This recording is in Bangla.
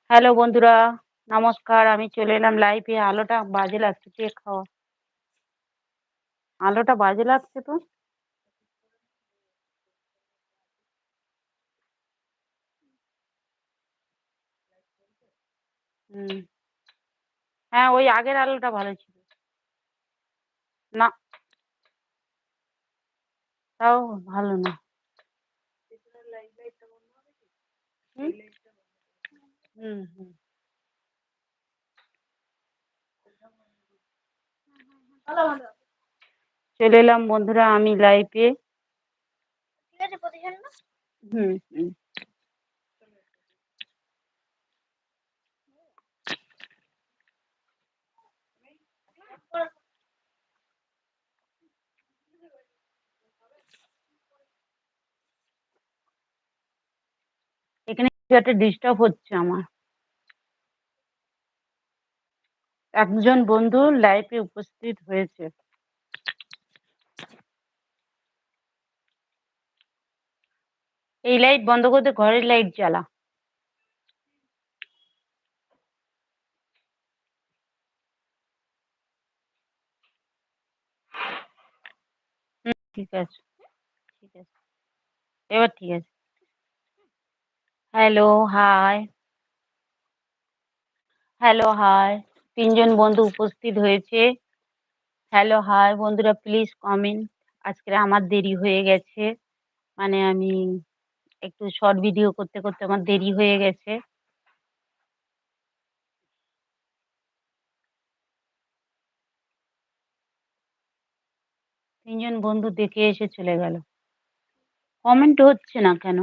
হ্যালো বন্ধুরা, নমস্কার। আমি চলে এলাম লাইভে। আলোটা বাজে লাগছে, কেক খাওয়া। আলোটা বাজে লাগছে তো। হুম। হ্যাঁ, ওই আগের আলোটা ভালো ছিল। না, তাও ভালো না। হুম? হুম, হুম। চলে এলাম বন্ধুরা আমি লাইভে। হুম, হুম। এখানে কিছু একটা ডিস্টার্ব হচ্ছে আমার। একজন বন্ধু লাইভে উপস্থিত হয়েছে। এই লাইট বন্ধ করতে ঘরের লাইট জ্বালা। হুম, ঠিক আছে, ঠিক আছে। এবার ঠিক আছে। Hello, hi. Hello, hi. ৩ জন বন্ধু উপস্থিত হয়েছে। হ্যালো, হাই বন্ধুরা প্লিজ কমেন্ট। আজকে আমার দেরি হয়ে গেছে। মানে আমি একটু শর্ট ভিডিও করতে আমার দেরি হয়ে গেছে। ৩ জন বন্ধু দেখে এসে চলে গেল। কমেন্ট হচ্ছে না কেন?